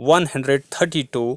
132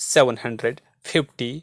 750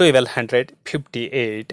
1258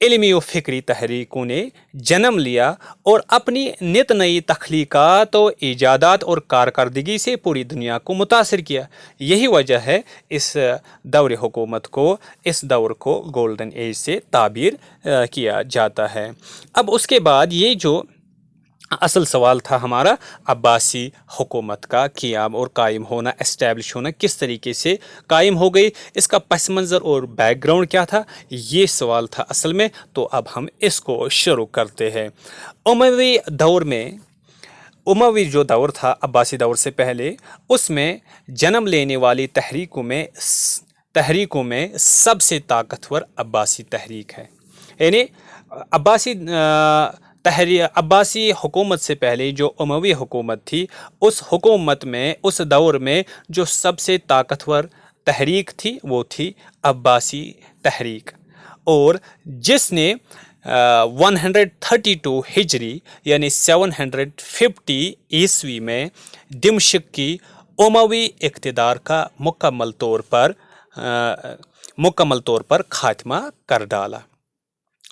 علمی و فکری تحریکوں نے جنم لیا اور اپنی نت نئی تخلیقات و ایجادات اور کارکردگی سے پوری دنیا کو متاثر کیا۔ یہی وجہ ہے اس دور حکومت کو، اس دور کو گولڈن ایج سے تعبیر کیا جاتا ہے۔ اب اس کے بعد یہ جو اصل سوال تھا ہمارا، عباسی حکومت کا قیام اور قائم ہونا، اسٹیبلش ہونا کس طریقے سے قائم ہو گئی، اس کا پس منظر اور بیک گراؤنڈ کیا تھا، یہ سوال تھا اصل میں۔ تو اب ہم اس کو شروع کرتے ہیں۔ اموی دور میں، اموی جو دور تھا عباسی دور سے پہلے، اس میں جنم لینے والی تحریکوں میں سب سے طاقتور عباسی تحریک ہے۔ یعنی عباسی حکومت سے پہلے جو اموی حکومت تھی، اس حکومت میں، اس دور میں جو سب سے طاقتور تحریک تھی وہ تھی عباسی تحریک، اور جس نے 132 ہجری یعنی 750 عیسوی میں دمشق کی اموی اقتدار کا مکمل طور پر خاتمہ کر ڈالا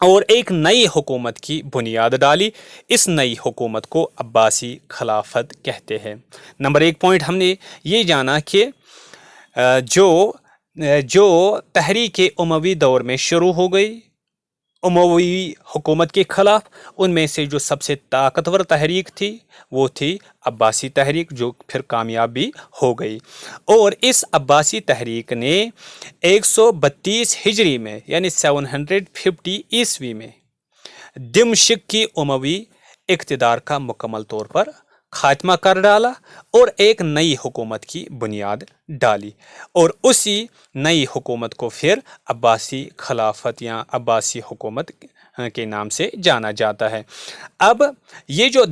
اور ایک نئی حکومت کی بنیاد ڈالی۔ اس نئی حکومت کو عباسی خلافت کہتے ہیں۔ نمبر 1 پوائنٹ ہم نے یہ جانا کہ جو تحریک اموی دور میں شروع ہو گئی اموی حکومت کے خلاف، ان میں سے جو سب سے طاقتور تحریک تھی وہ تھی عباسی تحریک، جو پھر کامیاب بھی ہو گئی۔ اور اس عباسی تحریک نے 132 ہجری میں یعنی 750 عیسوی میں دمشق کی اموی اقتدار کا مکمل طور پر خاتمہ کر ڈالا اور ایک نئی حکومت کی بنیاد ڈالی، اور اسی نئی حکومت کو پھر عباسی خلافت یا عباسی حکومت کے نام سے جانا جاتا ہے۔ اب یہ جو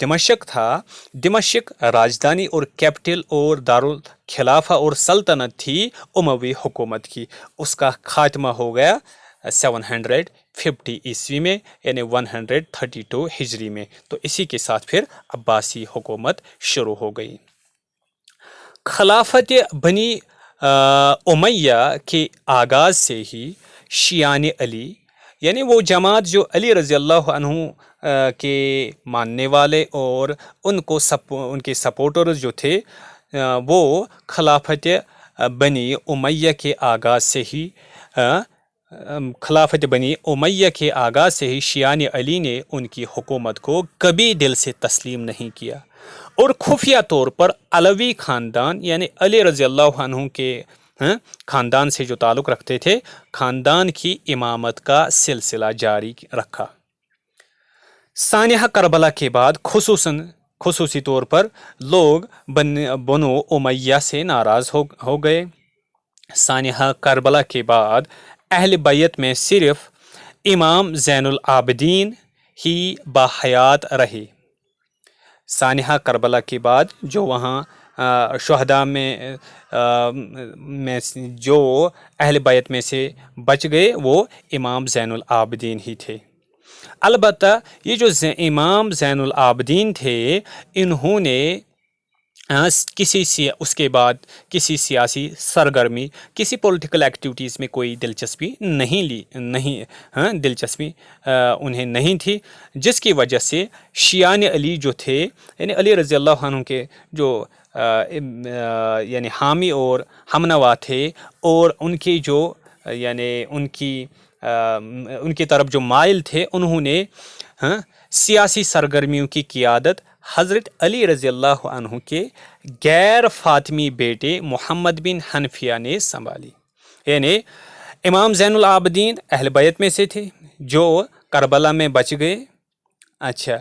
دمشق تھا، دمشق راجدھانی اور کیپٹل اور دارالخلافہ اور سلطنت تھی اموی حکومت کی، اس کا خاتمہ ہو گیا 750 عیسوی میں یعنی 132 ہجری میں۔ تو اسی کے ساتھ پھر عباسی حکومت شروع ہو گئی۔ خلافت بنی امیہ کے آغاز سے ہی شیعان علی یعنی وہ جماعت جو علی رضی اللہ عنہ کے ماننے والے اور ان کے سپورٹرز جو تھے، وہ خلافت بنی امیہ کے آغاز سے ہی شیعان علی نے ان کی حکومت کو کبھی دل سے تسلیم نہیں کیا، اور خفیہ طور پر علوی خاندان یعنی علی رضی اللہ عنہ کے خاندان سے جو تعلق رکھتے تھے، خاندان کی امامت کا سلسلہ جاری رکھا۔ سانحہ کربلا کے بعد خصوصی طور پر لوگ بنو امیہ سے ناراض ہو گئے۔ سانحہ کربلا کے بعد اہل بیت میں صرف امام زین العابدین ہی باحیات رہے۔ سانحہ کربلا کے بعد جو وہاں شہداء میں جو اہل بیت میں سے بچ گئے وہ امام زین العابدین ہی تھے۔ البتہ یہ جو امام زین العابدین تھے، انہوں نے اس کے بعد کسی سیاسی سرگرمی، کسی پولیٹیکل ایکٹیویٹیز میں کوئی دلچسپی انہیں نہیں تھی، جس کی وجہ سے شیعان علی جو تھے یعنی علی رضی اللہ عنہ کے جو یعنی حامی اور ہمنوا تھے، اور ان کی جو یعنی ان کی طرف جو مائل تھے، انہوں نے سیاسی سرگرمیوں کی قیادت حضرت علی رضی اللہ عنہ کے غیر فاطمی بیٹے محمد بن حنفیہ نے سنبھالی۔ یعنی امام زین العابدین اہل بیت میں سے تھے جو کربلا میں بچ گئے۔ اچھا،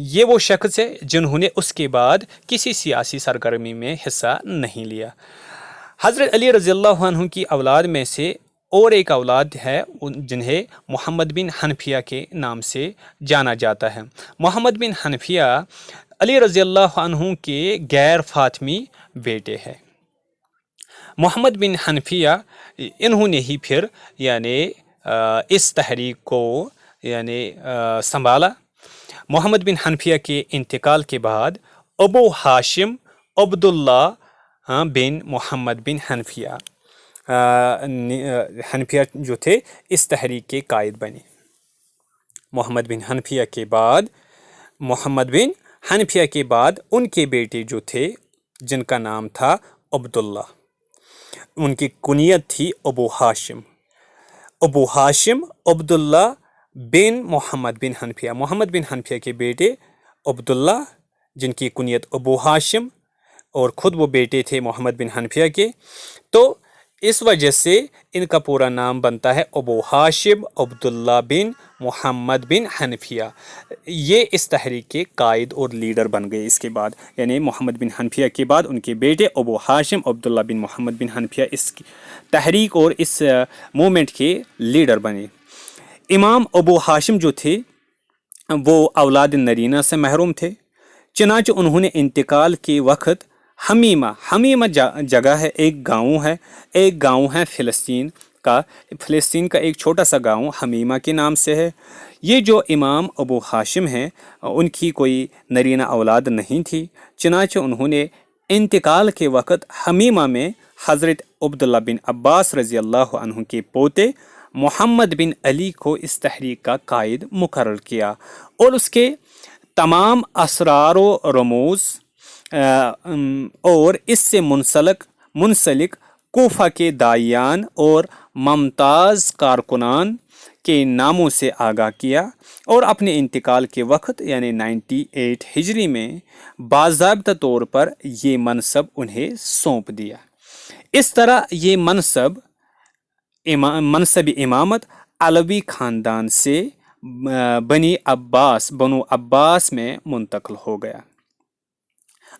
یہ وہ شخص ہے جنہوں نے اس کے بعد کسی سیاسی سرگرمی میں حصہ نہیں لیا۔ حضرت علی رضی اللہ عنہ کی اولاد میں سے اور ایک اولاد ہے جنہیں محمد بن حنفیہ کے نام سے جانا جاتا ہے۔ محمد بن حنفیہ علی رضی اللہ عنہ کے غیر فاطمی بیٹے ہیں۔ محمد بن حنفیہ انہوں نے ہی پھر یعنی اس تحریک کو یعنی سنبھالا۔ محمد بن حنفیہ کے انتقال کے بعد ابو ہاشم عبداللہ بن محمد بن حنفیہ حنفیہ جو تھے اس تحریک کے قائد بنے۔ محمد بن حنفیہ کے بعد ان کے بیٹے جو تھے جن کا نام تھا عبداللہ، ان کی کنیت تھی ابو ہاشم عبداللہ بن محمد بن حنفیہ کے بیٹے عبداللہ جن کی کنیت ابو ہاشم، اور خود وہ بیٹے تھے محمد بن حنفیہ کے، تو اس وجہ سے ان کا پورا نام بنتا ہے ابو ہاشم عبداللہ بن محمد بن حنفیہ۔ یہ اس تحریک کے قائد اور لیڈر بن گئے اس کے بعد، یعنی محمد بن حنفیہ کے بعد ان کے بیٹے ابو ہاشم عبداللہ بن محمد بن حنفیہ اس تحریک اور اس موومنٹ کے لیڈر بنے۔ امام ابو ہاشم جو تھے وہ اولاد نرینہ سے محروم تھے، چنانچہ انہوں نے انتقال کے وقت حمیمہ جگہ ہے، ایک گاؤں ہے فلسطین کا ایک چھوٹا سا گاؤں حمیمہ کے نام سے ہے۔ یہ جو امام ابو ہاشم ہیں ان کی کوئی نرینہ اولاد نہیں تھی، چنانچہ انہوں نے انتقال کے وقت حمیمہ میں حضرت عبداللہ بن عباس رضی اللہ عنہ کے پوتے محمد بن علی کو اس تحریک کا قائد مقرر کیا، اور اس کے تمام اسرار و رموز اور اس سے منسلک کوفہ کے داعیان اور ممتاز کارکنان کے ناموں سے آگاہ کیا، اور اپنے انتقال کے وقت یعنی 98 ہجری میں باضابطہ طور پر یہ منصب انہیں سونپ دیا۔ اس طرح یہ منصب امامت علوی خاندان سے بنو عباس میں منتقل ہو گیا۔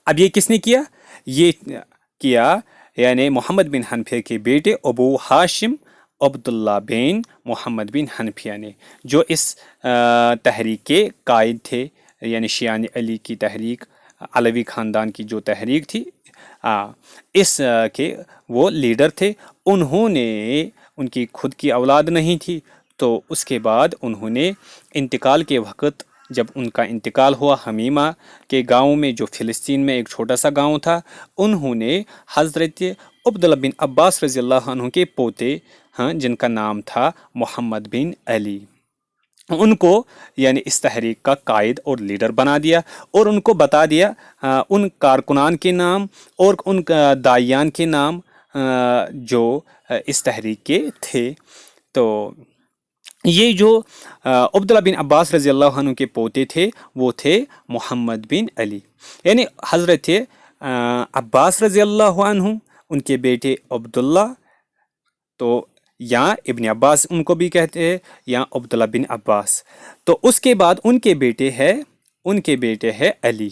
اب یہ کس نے کیا؟ یہ کیا یعنی محمد بن حنفیہ کے بیٹے ابو ہاشم عبداللہ بن محمد بن حنفیہ نے، جو اس تحریک کے قائد تھے، یعنی شیعہ علی کی تحریک، علوی خاندان کی جو تحریک تھی اس کے وہ لیڈر تھے۔ ان کی خود کی اولاد نہیں تھی، تو اس کے بعد انہوں نے انتقال کے وقت جب ان کا انتقال ہوا حمیمہ کے گاؤں میں جو فلسطین میں ایک چھوٹا سا گاؤں تھا، انہوں نے حضرت عبداللہ بن عباس رضی اللہ عنہ کے پوتے جن کا نام تھا محمد بن علی، ان کو یعنی اس تحریک کا قائد اور لیڈر بنا دیا، اور ان کو بتا دیا ان کارکنان کے نام اور ان داعیان کے نام جو اس تحریک کے تھے۔ تو یہ جو عبداللہ بن عباس رضی اللہ عنہ کے پوتے تھے وہ تھے محمد بن علی، یعنی حضرت عباس رضی اللہ عنہ ان کے بیٹے عبداللہ، تو یا ابن عباس ان کو بھی کہتے ہیں، یا عبداللہ بن عباس۔ تو اس کے بعد ان کے بیٹے ہیں علی،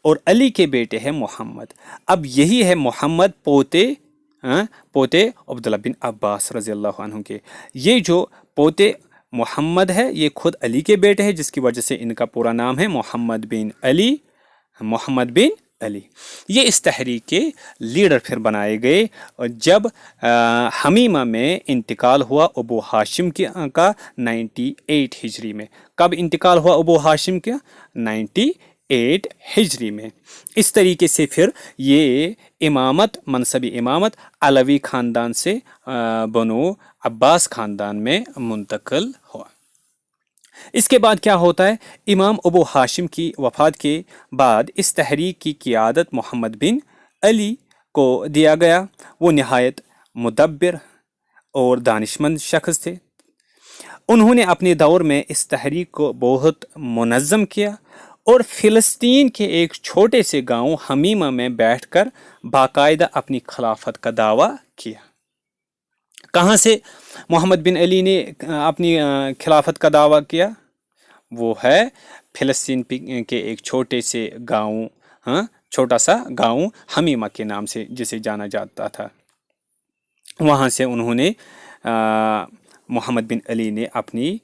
اور علی کے بیٹے ہیں محمد۔ اب یہی ہے محمد پوتے عبداللہ بن عباس رضی اللہ عنہ کے۔ یہ جو پوتے محمد ہے یہ خود علی کے بیٹے ہیں، جس کی وجہ سے ان کا پورا نام ہے محمد بن علی۔ یہ اس تحریک کے لیڈر پھر بنائے گئے، اور جب حمیمہ میں انتقال ہوا ابو ہاشم کا 98 ہجری میں۔ کب انتقال ہوا ابو ہاشم کا؟ 98 ہجری میں۔ اس طریقے سے پھر یہ منصب امامت علوی خاندان سے بنو عباس خاندان میں منتقل ہوا۔ اس کے بعد کیا ہوتا ہے؟ امام ابو ہاشم کی وفات کے بعد اس تحریک کی قیادت محمد بن علی کو دیا گیا۔ وہ نہایت مدبر اور دانشمند شخص تھے۔ انہوں نے اپنے دور میں اس تحریک کو بہت منظم کیا، اور فلسطین کے ایک چھوٹے سے گاؤں حمیمہ میں بیٹھ کر باقاعدہ اپنی خلافت کا دعویٰ کیا۔ کہاں سے محمد بن علی نے اپنی خلافت کا دعویٰ کیا؟ وہ ہے فلسطین کے ایک چھوٹا سا گاؤں حمیمہ کے نام سے جسے جانا جاتا تھا۔ وہاں سے انہوں نے محمد بن علی نے اپنی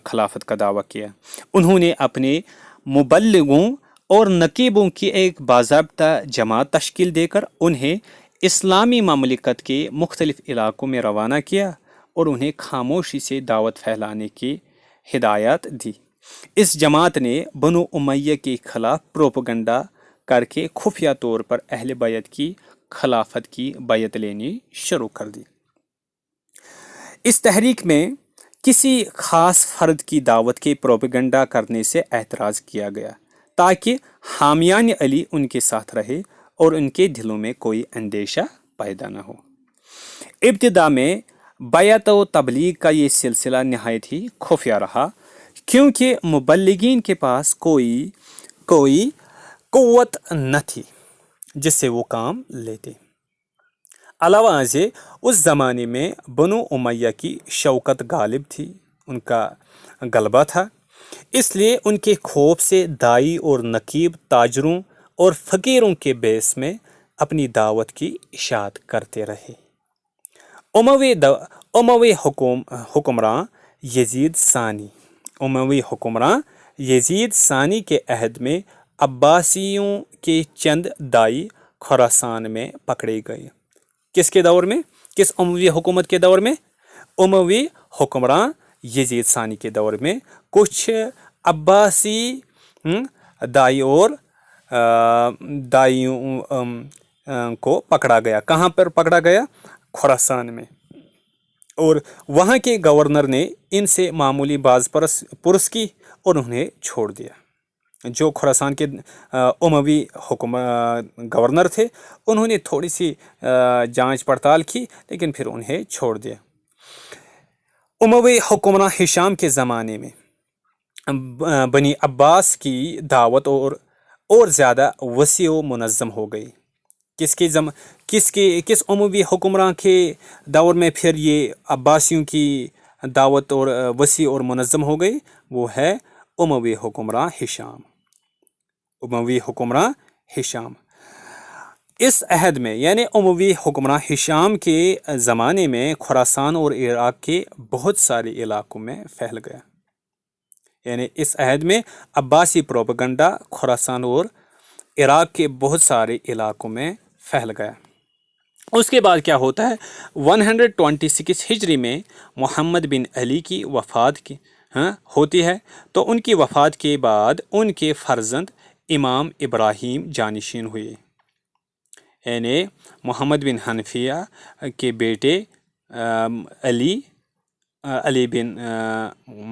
خلافت کا دعویٰ کیا۔ انہوں نے اپنے مبلغوں اور نقیبوں کی ایک باضابطہ جماعت تشکیل دے کر انہیں اسلامی مملکت کے مختلف علاقوں میں روانہ کیا، اور انہیں خاموشی سے دعوت پھیلانے کی ہدایات دی۔ اس جماعت نے بنو امیہ کے خلاف پروپیگنڈا کر کے خفیہ طور پر اہل بیت کی خلافت کی بیعت لینی شروع کر دی۔ اس تحریک میں کسی خاص فرد کی دعوت کے پروپیگنڈا کرنے سے اعتراض کیا گیا تاکہ حامیان علی ان کے ساتھ رہے اور ان کے دلوں میں کوئی اندیشہ پیدا نہ ہو۔ ابتدا میں بیعت و تبلیغ کا یہ سلسلہ نہایت ہی خفیہ رہا، کیونکہ مبلغین کے پاس کوئی قوت نہ تھی جس سے وہ کام لیتے۔ علاوہ ازیں اس زمانے میں بنو امیہ کی شوکت غالب تھی، ان کا غلبہ تھا، اس لیے ان کے خوف سے دائی اور نقیب تاجروں اور فقیروں کے بیس میں اپنی دعوت کی اشاعت کرتے رہے۔ اموی حکمراں یزید ثانی کے عہد میں عباسیوں کے چند دائی خراسان میں پکڑے گئے۔ کس کے دور میں؟ کس اموی حکومت کے دور میں؟ اموی حکمراں یزید ثانی کے دور میں کچھ عباسی دائی اور دائیوں کو پکڑا گیا۔ کہاں پر پکڑا گیا؟ خراسان میں۔ اور وہاں کے گورنر نے ان سے معمولی باز پرس کی اور انہیں چھوڑ دیا۔ جو خراسان کے اموی گورنر تھے انہوں نے تھوڑی سی جانچ پڑتال کی لیکن پھر انہیں چھوڑ دیا۔ اموی حکمراں ہشام کے زمانے میں بنی عباس کی دعوت اور زیادہ وسیع و منظم ہو گئی۔ کس اموی حکمراں کے دور میں پھر یہ عباسیوں کی دعوت اور وسیع اور منظم ہو گئی؟ وہ ہے اموی حکمراں ہشام۔ اس عہد میں یعنی اموی حکمراں ہشام کے زمانے میں خراسان اور عراق کے بہت سارے علاقوں میں پھیل گیا۔ یعنی اس عہد میں عباسی پروپیگنڈا خراسان اور عراق کے بہت سارے علاقوں میں پھیل گیا۔ اس کے بعد کیا ہوتا ہے؟ 126 ہجری میں محمد بن علی کی وفات ہوتی ہے، تو ان کی وفات کے بعد ان کے فرزند امام ابراہیم جانشین ہوئے، یعنی محمد بن حنفیہ کے بیٹے علی بن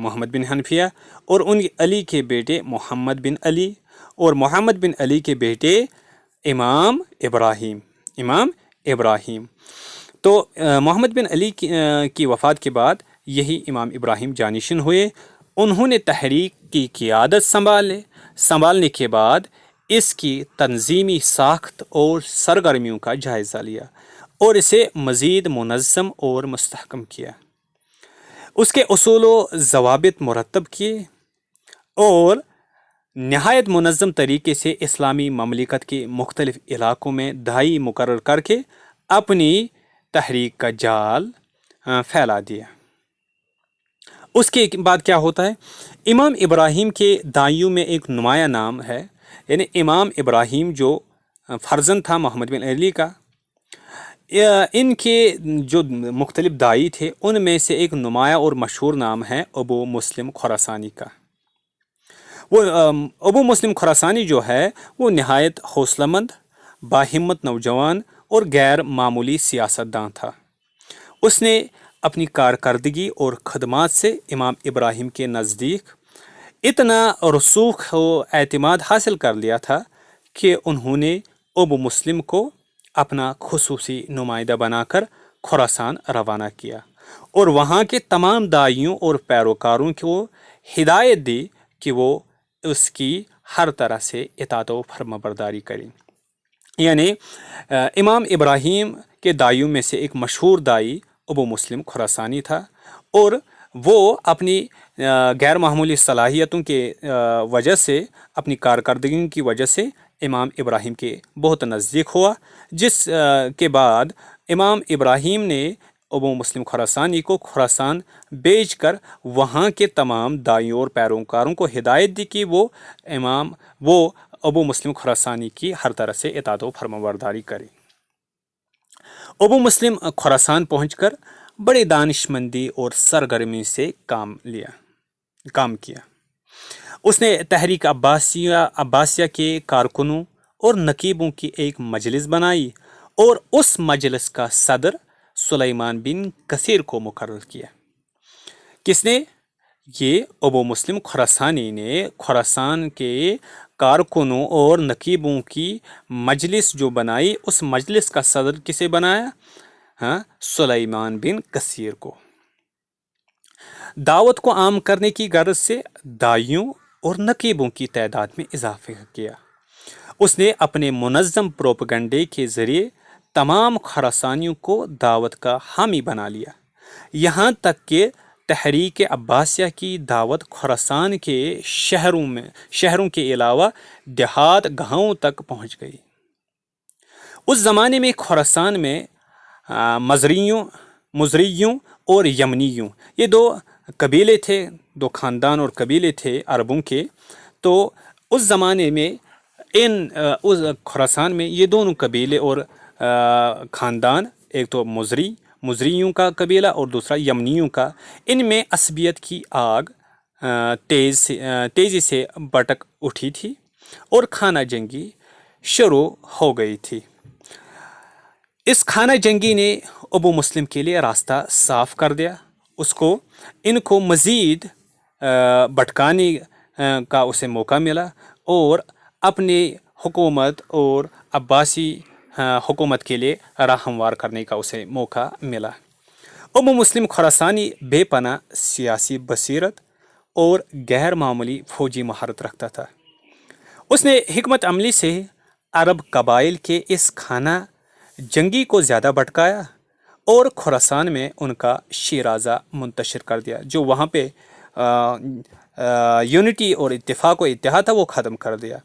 محمد بن حنفیہ اور ان علی کے بیٹے محمد بن علی اور محمد بن علی کے بیٹے امام ابراہیم۔ تو محمد بن علی کی وفات کے بعد یہی امام ابراہیم جانشین ہوئے۔ انہوں نے تحریک کی قیادت سنبھالنے کے بعد اس کی تنظیمی ساخت اور سرگرمیوں کا جائزہ لیا اور اسے مزید منظم اور مستحکم کیا۔ اس کے اصول و ضوابط مرتب کیے اور نہایت منظم طریقے سے اسلامی مملکت کے مختلف علاقوں میں دائی مقرر کر کے اپنی تحریک کا جال پھیلا دیا۔ اس کے بعد کیا ہوتا ہے؟ امام ابراہیم کے دائیوں میں ایک نمایاں نام ہے، یعنی امام ابراہیم جو فرزند تھا محمد بن علی کا، ان کے جو مختلف دائی تھے ان میں سے ایک نمایاں اور مشہور نام ہے ابو مسلم خراسانی کا۔ وہ ابو مسلم خراسانی جو ہے وہ نہایت حوصلہ مند، باہمت نوجوان اور غیر معمولی سیاستداں تھا۔ اس نے اپنی کارکردگی اور خدمات سے امام ابراہیم کے نزدیک اتنا رسوخ و اعتماد حاصل کر لیا تھا کہ انہوں نے ابو مسلم کو اپنا خصوصی نمائندہ بنا کر خراسان روانہ کیا اور وہاں کے تمام دائیوں اور پیروکاروں کو ہدایت دی کہ وہ اس کی ہر طرح سے اطاعت و فرمانبرداری کریں۔ یعنی امام ابراہیم کے دائیوں میں سے ایک مشہور دائی ابو مسلم خراسانی تھا، اور وہ اپنی غیر معمولی صلاحیتوں کے وجہ سے، اپنی کارکردگی کی وجہ سے امام ابراہیم کے بہت نزدیک ہوا، جس کے بعد امام ابراہیم نے ابو مسلم خراسانی کو خراسان بیچ کر وہاں کے تمام دائیوں اور پیروکاروں کو ہدایت دی کہ وہ ابو مسلم خراسانی کی ہر طرح سے اطاعت و فرمانبرداری کریں۔ ابو مسلم خراسان پہنچ کر بڑے دانشمندی اور سرگرمی سے کام کیا۔ اس نے تحریک عباسیہ کے کارکنوں اور نقیبوں کی ایک مجلس بنائی اور اس مجلس کا صدر سلیمان بن کثیر کو مقرر کیا۔ کس نے؟ یہ ابو مسلم خراسانی نے خراسان کے کارکنوں اور نقیبوں کی مجلس جو بنائی، اس مجلس کا صدر کسے بنایا؟ سلیمان بن کثیر کو۔ دعوت کو عام کرنے کی غرض سے دائیوں اور نقیبوں کی تعداد میں اضافہ کیا۔ اس نے اپنے منظم پروپیگنڈے کے ذریعے تمام خراسانیوں کو دعوت کا حامی بنا لیا، یہاں تک کہ تحریک عباسیہ کی دعوت خراسان کے شہروں کے علاوہ دیہات گاؤں تک پہنچ گئی۔ اس زمانے میں خراسان میں مزریوں اور یمنیوں، یہ دو قبیلے تھے، دو خاندان اور قبیلے تھے عربوں کے۔ تو اس زمانے میں اس خراسان میں یہ دونوں قبیلے اور خاندان، ایک تو مزریوں کا قبیلہ اور دوسرا یمنیوں کا، ان میں عصبیت کی آگ تیزی سے بھڑک اٹھی تھی اور خانہ جنگی شروع ہو گئی تھی۔ اس خانہ جنگی نے ابو مسلم کے لیے راستہ صاف کر دیا۔ ان کو مزید بھٹکانے کا اسے موقع ملا اور اپنی حکومت اور عباسی حکومت کے لیے راہ ہموار کرنے کا اسے موقع ملا۔ ابو مسلم خراسانی بے پناہ سیاسی بصیرت اور غیر معمولی فوجی مہارت رکھتا تھا۔ اس نے حکمت عملی سے عرب قبائل کے اس خانہ جنگی کو زیادہ بھٹکایا اور خراسان میں ان کا شیرازہ منتشر کر دیا۔ جو وہاں پہ یونٹی اور اتفاق و اتحاد تھا وہ ختم کر دیا۔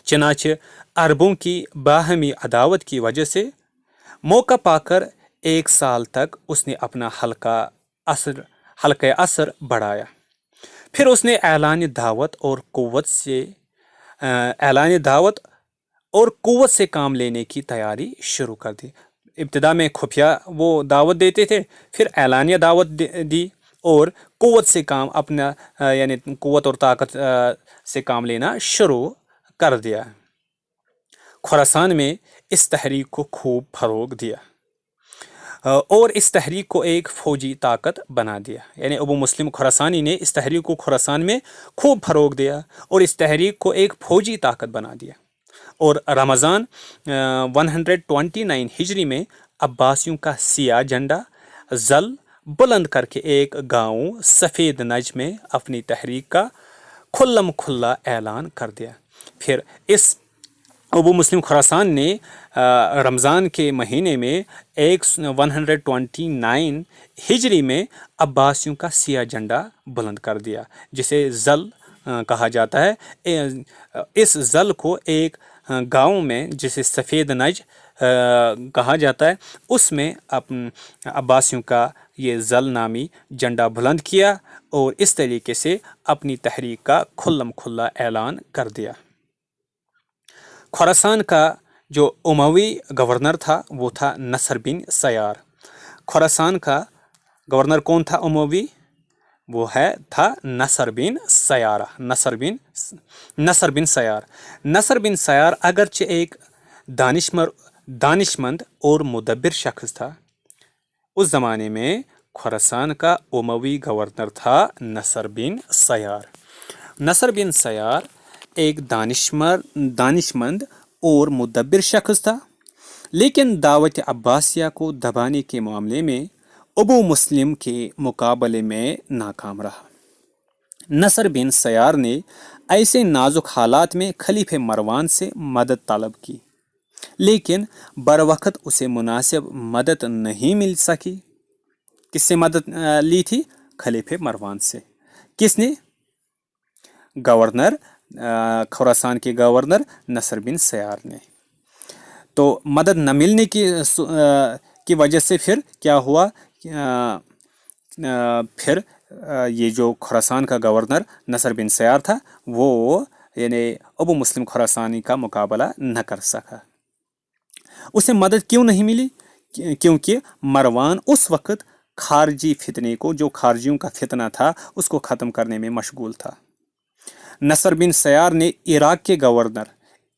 چنانچہ عربوں کی باہمی عداوت کی وجہ سے موقع پا کر 1 سال تک اس نے اپنا حلقہ اثر بڑھایا۔ پھر اس نے اعلان دعوت اور قوت سے کام لینے کی تیاری شروع کر دی۔ ابتدا میں خفیہ وہ دعوت دیتے تھے، پھر اعلانیہ دعوت دی اور قوت سے کام یعنی قوت اور طاقت سے کام لینا شروع کر دیا۔ خراسان میں اس تحریک کو خوب فروغ دیا اور اس تحریک کو ایک فوجی طاقت بنا دیا۔ یعنی ابو مسلم خراسانی نے اس تحریک کو خراسان میں خوب فروغ دیا اور اس تحریک کو ایک فوجی طاقت بنا دیا۔ اور رمضان 129 ہجری میں عباسیوں کا سیاہ جھنڈا زل بلند کر کے ایک گاؤں سفید نج میں اپنی تحریک کا کھلم کھلا اعلان کر دیا۔ پھر اس ابو مسلم خراسان نے رمضان کے مہینے میں 129 ہجری میں عباسیوں کا سیاہ جھنڈا بلند کر دیا، جسے زل کہا جاتا ہے۔ اس زل کو ایک گاؤں میں جسے سفید نج کہا جاتا ہے، اس میں عباسیوں کا یہ زل نامی جھنڈا بلند کیا اور اس طریقے سے اپنی تحریک کا کھلم کھلا اعلان کر دیا۔ خراسان کا جو اموی گورنر تھا وہ تھا نصر بن سیار۔ خراسان کا گورنر کون تھا اموی؟ وہ تھا نصر بن سیارہ، نصر بن سیار۔ نصر بن سیار اگرچہ ایک دانشمند اور مدبر شخص تھا، اس زمانے میں خراسان کا اموی گورنر تھا نصر بن سیار۔ نصر بن سیار ایک دانشمند اور مدبر شخص تھا، لیکن دعوت عباسیہ کو دبانے کے معاملے میں ابو مسلم کے مقابلے میں ناکام رہا۔ نصر بن سیار نے ایسے نازک حالات میں خلیفہ مروان سے مدد طلب کی، لیکن بروقت اسے مناسب مدد نہیں مل سکی۔ کس سے مدد لی تھی؟ خلیفہ مروان سے۔ کس نے؟ خراسان کے گورنر نصر بن سیار نے۔ تو مدد نہ ملنے کی وجہ سے پھر کیا ہوا؟ پھر یہ جو خراسان کا گورنر نصر بن سیار تھا وہ یعنی ابو مسلم خراسانی کا مقابلہ نہ کر سکا۔ اسے مدد کیوں نہیں ملی؟ کیونکہ مروان اس وقت خارجی فتنے کو، جو خارجیوں کا فتنہ تھا، اس کو ختم کرنے میں مشغول تھا۔ نصر بن سیار نے عراق کے گورنر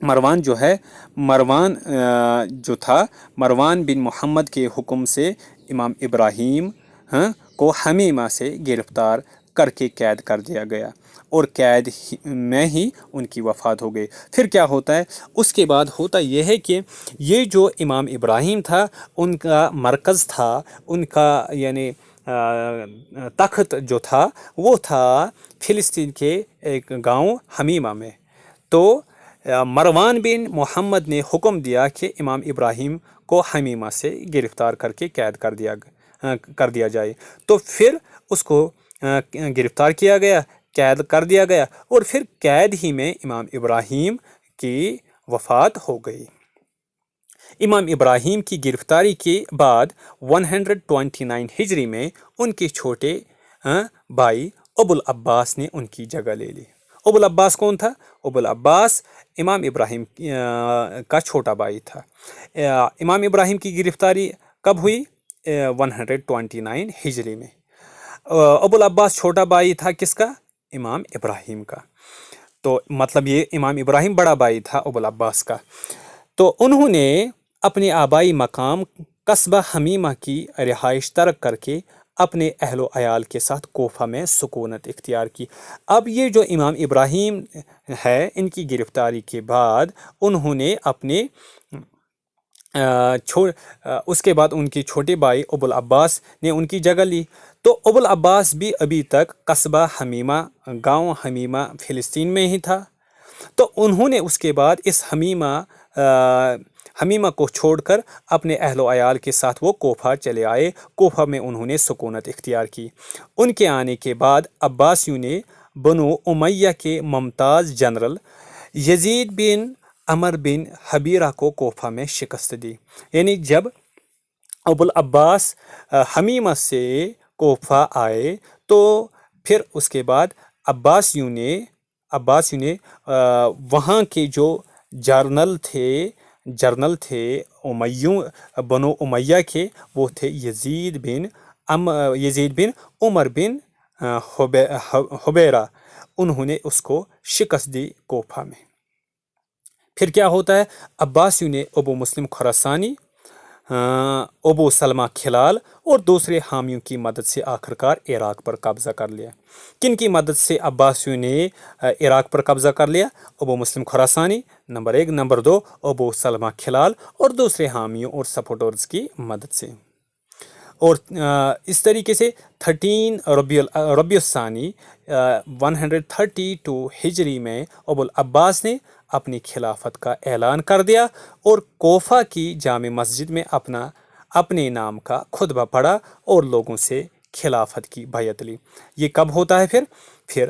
مروان جو ہے، مروان جو تھا، مروان بن محمد کے حکم سے امام ابراہیم کو حمیمہ سے گرفتار کر کے قید کر دیا گیا، اور قید میں ہی ان کی وفات ہو گئی۔ پھر کیا ہوتا ہے اس کے بعد؟ ہوتا یہ ہے کہ یہ جو امام ابراہیم تھا، ان کا مرکز تھا، ان کا یعنی تخت جو تھا وہ تھا فلسطین کے ایک گاؤں حمیمہ میں۔ تو مروان بن محمد نے حکم دیا کہ امام ابراہیم کو حمیمہ سے گرفتار کر کے قید کر دیا جائے۔ تو پھر اس کو گرفتار کیا گیا، قید کر دیا گیا، اور پھر قید ہی میں امام ابراہیم کی وفات ہو گئی۔ امام ابراہیم کی گرفتاری کے بعد 129 ہجری میں ان کے چھوٹے بھائی ابو العباس نے ان کی جگہ لے لی۔ ابو العباس کون تھا؟ ابو العباس امام ابراہیم کا چھوٹا بھائی تھا۔ امام ابراہیم کی گرفتاری کب ہوئی؟ 129 ہجری میں۔ ابو العباس چھوٹا بھائی تھا کس کا؟ امام ابراہیم کا۔ تو مطلب یہ امام ابراہیم بڑا بھائی تھا ابو العباس کا۔ تو انہوں نے اپنے آبائی مقام قصبہ حمیمہ کی رہائش ترک کر کے اپنے اہل و عیال کے ساتھ کوفہ میں سکونت اختیار کی۔ اب یہ جو امام ابراہیم ہے، ان کی گرفتاری کے بعد انہوں نے اپنے اس کے بعد ان کے چھوٹے بھائی ابو العباس نے ان کی جگہ لی۔ تو ابو العباس بھی ابھی تک قصبہ حمیمہ، گاؤں حمیمہ فلسطین میں ہی تھا۔ تو انہوں نے اس کے بعد اس حمیمہ کو چھوڑ کر اپنے اہل و عیال کے ساتھ وہ کوفہ چلے آئے۔ کوفہ میں انہوں نے سکونت اختیار کی۔ ان کے آنے کے بعد عباسیوں نے بنو امیہ کے ممتاز جنرل یزید بن عمر بن حبیرہ کو کوفہ میں شکست دی۔ یعنی جب ابو العباس حمیمہ سے کوفہ آئے تو پھر اس کے بعد عباسیوں نے وہاں کے جو جرنل تھے بنو امیہ کے، وہ تھے یزید بن عمر بن حبیرہ، انہوں نے اس کو شکست دی کوفہ میں۔ پھر کیا ہوتا ہے؟ عباسیوں نے ابو مسلم خراسانی، ابو سلمہ کھلال اور دوسرے حامیوں کی مدد سے آخرکار عراق پر قبضہ کر لیا۔ کن کی مدد سے عباسیوں نے عراق پر قبضہ کر لیا؟ ابو مسلم خراسانی نمبر 1، نمبر 2 ابو سلمہ کھلال اور دوسرے حامیوں اور سپورٹرز کی مدد سے۔ اور اس طریقے سے 13 ربیع الثانی 132 ہجری میں ابو العباس نے اپنی خلافت کا اعلان کر دیا اور کوفہ کی جامع مسجد میں اپنے نام کا خطبہ پڑھا اور لوگوں سے خلافت کی بیعت لی۔ یہ کب ہوتا ہے؟ پھر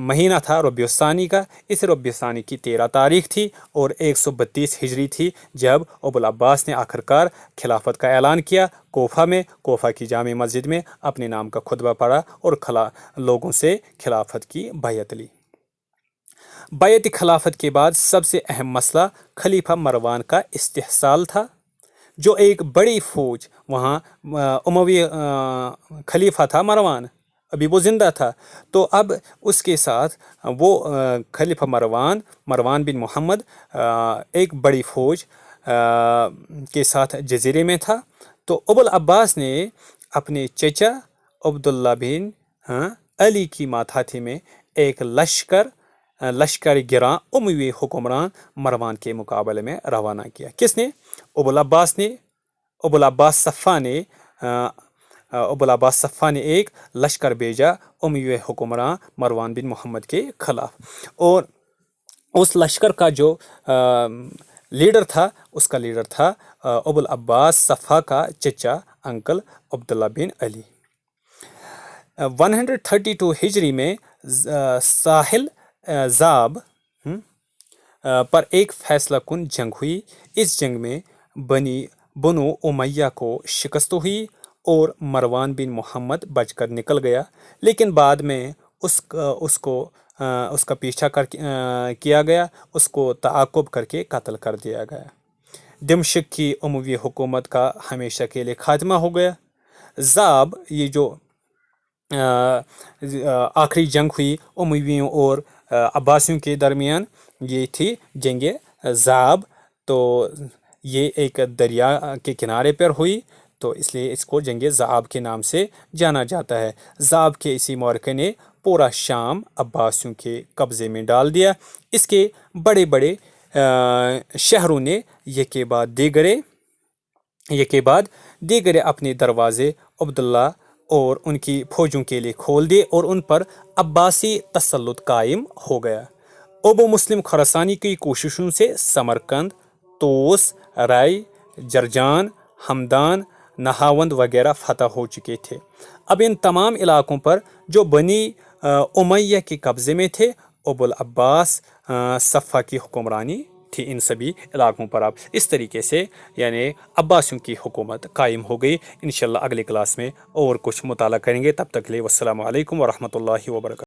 مہینہ تھا ربیع الثانی کا۔ اس ربیع الثانی کی 13 تاریخ تھی اور 132 ہجری تھی جب ابو العباس نے آخرکار خلافت کا اعلان کیا کوفہ کی جامع مسجد میں اپنے نام کا خطبہ پڑھا اور لوگوں سے خلافت کی بیعت لی۔ بیعت خلافت کے بعد سب سے اہم مسئلہ خلیفہ مروان کا استحصال تھا، جو ایک بڑی فوج وہاں اموی خلیفہ تھا مروان، ابھی وہ زندہ تھا، تو اب اس کے ساتھ وہ خلیفہ مروان بن محمد ایک بڑی فوج کے ساتھ جزیرے میں تھا۔ تو ابو العباس نے اپنے چچا عبداللہ بن علی کی ماتحتی میں ایک لشکر گراں اموی حکمران مروان کے مقابلے میں روانہ کیا۔ کس نے؟ ابو العباس صفا نے ایک لشکر بھیجا اموی حکمران مروان بن محمد کے خلاف، اور اس لشکر کا جو لیڈر تھا ابو العباس صفا کا چچا انکل عبداللہ بن علی۔ 132 ہجری میں ساحل زاب پر ایک فیصلہ کن جنگ ہوئی۔ اس جنگ میں بنو امیہ کو شکست ہوئی اور مروان بن محمد بچ کر نکل گیا، لیکن بعد میں اس کا پیچھا کیا گیا، اس کو تعاقب کر کے قتل کر دیا گیا۔ دمشق کی اموی حکومت کا ہمیشہ کے لیے خاتمہ ہو گیا۔ زاب، یہ جو آخری جنگ ہوئی امویوں اور عباسیوں کے درمیان یہ تھی جنگ ذاب، تو یہ ایک دریا کے کنارے پر ہوئی، تو اس لیے اس کو جنگ ذاب کے نام سے جانا جاتا ہے۔ ذاب کے اسی معرکے نے پورا شام عباسیوں کے قبضے میں ڈال دیا۔ اس کے بڑے بڑے شہروں نے یہ کے بعد دیگرے اپنے دروازے عبداللہ اور ان کی فوجوں کے لیے کھول دیے، اور ان پر عباسی تسلط قائم ہو گیا۔ ابو مسلم خراسانی کی کوششوں سے سمرقند، طوس، رائے، جرجان، ہمدان، نہاوند وغیرہ فتح ہو چکے تھے۔ اب ان تمام علاقوں پر جو بنی امیہ کے قبضے میں تھے، ابو العباس صفہ کی حکمرانی تھی ان سبھی علاقوں پر۔ اب اس طریقے سے یعنی عباسیوں کی حکومت قائم ہو گئی۔ انشاءاللہ اگلے کلاس میں اور کچھ مطالعہ کریں گے، تب تک کے لیے والسلام علیکم ورحمۃ اللہ وبرکاتہ۔